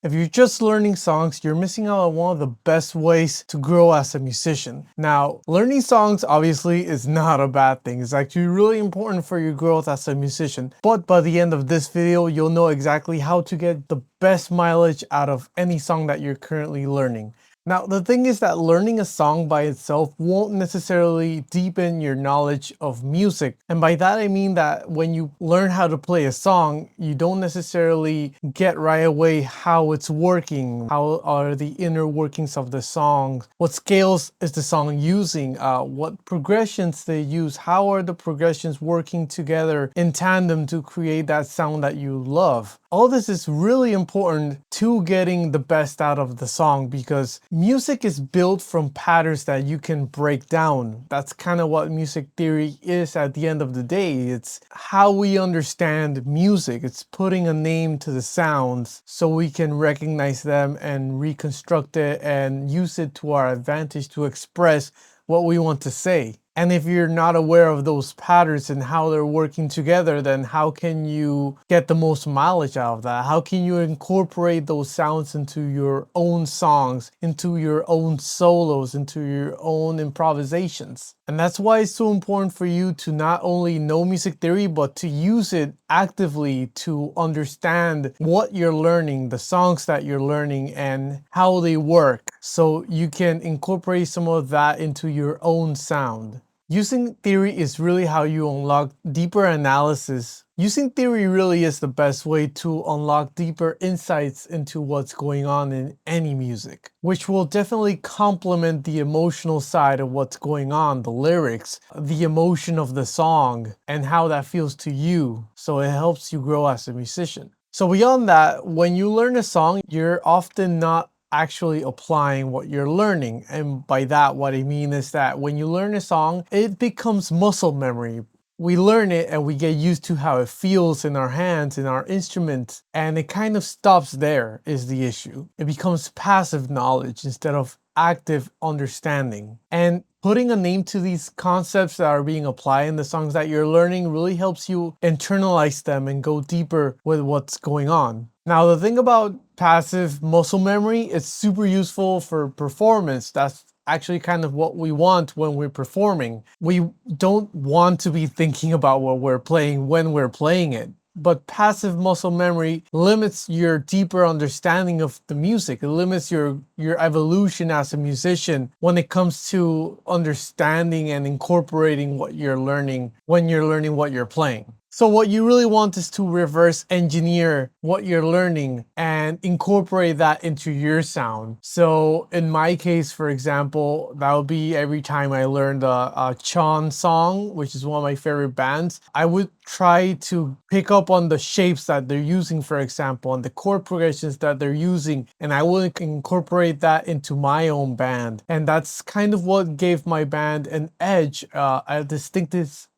If you're just learning songs, you're missing out on one of the best ways to grow as a musician. Now, learning songs obviously is not a bad thing. It's actually really important for your growth as a musician. But by the end of this video, you'll know exactly how to get the best mileage out of any song that you're currently learning. Now, the thing is that learning a song by itself won't necessarily deepen your knowledge of music. And by that, I mean that when you learn how to play a song, you don't necessarily get right away how it's working, how are the inner workings of the song, what scales is the song using, what progressions they use, how are the progressions working together in tandem to create that sound that you love. All this is really important to getting the best out of the song because music is built from patterns that you can break down. That's kind of what music theory is at the end of the day. It's how we understand music. It's putting a name to the sounds so we can recognize them and reconstruct it and use it to our advantage to express what we want to say. And if you're not aware of those patterns and how they're working together, then how can you get the most mileage out of that? How can you incorporate those sounds into your own songs, into your own solos, into your own improvisations? And that's why it's so important for you to not only know music theory, but to use it actively to understand what you're learning, the songs that you're learning, and how they work, so you can incorporate some of that into your own sound. Using theory is really how you unlock deeper analysis. Using theory really is the best way to unlock deeper insights into what's going on in any music, which will definitely complement the emotional side of what's going on, the lyrics, the emotion of the song, and how that feels to you, so it helps you grow as a musician. So beyond that, when you learn a song, you're often not actually applying what you're learning. And by that, what I mean is that when you learn a song, it becomes muscle memory. We learn it and we get used to how it feels in our hands, in our instruments, and it kind of stops there is the issue. It becomes passive knowledge instead of active understanding. And putting a name to these concepts that are being applied in the songs that you're learning really helps you internalize them and go deeper with what's going on. Now, the thing about passive muscle memory, it's super useful for performance. That's actually kind of what we want when we're performing. We don't want to be thinking about what we're playing when we're playing it. But passive muscle memory limits your deeper understanding of the music. It limits your evolution as a musician when it comes to understanding and incorporating what you're learning when you're learning what you're playing. So what you really want is to reverse engineer what you're learning and incorporate that into your sound. So in my case, for example, that would be every time I learned a Chon song, which is one of my favorite bands, I would try to pick up on the shapes that they're using, for example, and the chord progressions that they're using, and I will incorporate that into my own band. And that's kind of what gave my band an edge, a distinctive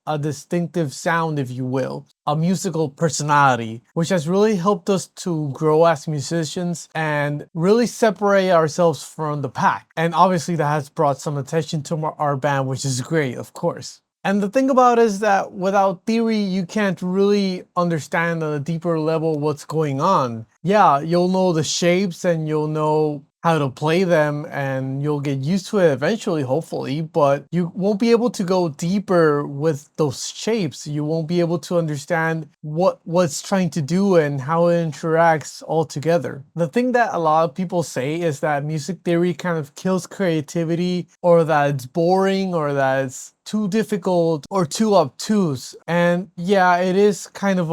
sound, if you will, a musical personality, which has really helped us to grow as musicians and really separate ourselves from the pack. And obviously that has brought some attention to our band, which is great, of course. And the thing about it is that without theory, you can't really understand on a deeper level what's going on. Yeah, you'll know the shapes and you'll know how to play them and you'll get used to it eventually, hopefully, but you won't be able to go deeper with those shapes. You won't be able to understand what's trying to do and how it interacts all together. The thing that a lot of people say is that music theory kind of kills creativity, or that it's boring, or that it's too difficult or too obtuse. And yeah, it is kind of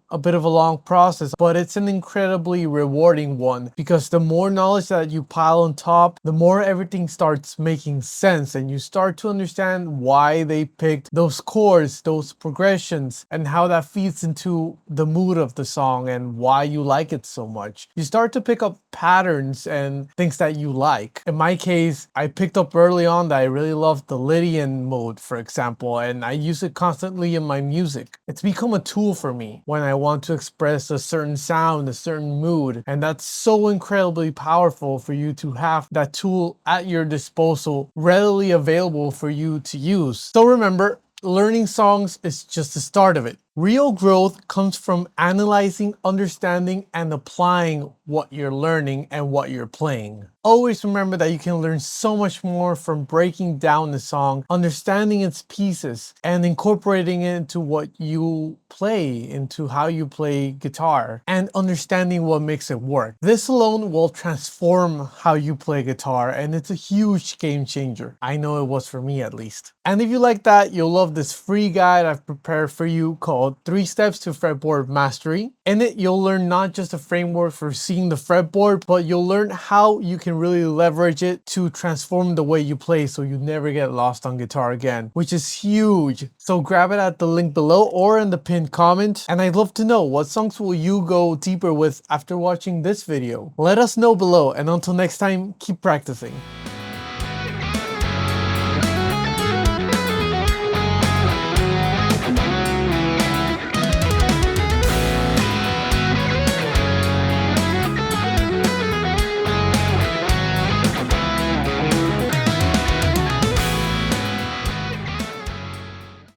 a bit of a long process, but it's an incredibly rewarding one, because the more knowledge that you pile on top, the more everything starts making sense and you start to understand why they picked those chords, those progressions, and how that feeds into the mood of the song and why you like it so much. You start to pick up patterns and things that you like. In my case, I picked up early on that I really loved the Lydian mode, for example, and I use it constantly in my music. It's become a tool for me when I want to express a certain sound, a certain mood, and that's so incredibly powerful for you to have that tool at your disposal, readily available for you to use. So remember, learning songs is just the start of it. Real growth comes from analyzing, understanding, and applying what you're learning and what you're playing. Always remember that you can learn so much more from breaking down the song, understanding its pieces, and incorporating it into what you play, into how you play guitar, and understanding what makes it work. This alone will transform how you play guitar, and it's a huge game changer. I know it was for me at least. And if you like that, you'll love this free guide I've prepared for you called 3 Steps to Fretboard Mastery. In it, you'll learn not just a framework for seeing the fretboard, but you'll learn how you can really leverage it to transform the way you play so you never get lost on guitar again, which is huge. So grab it at the link below or in the pinned comment. And I'd love to know, what songs will you go deeper with after watching this video? Let us know below, and until next time, keep practicing.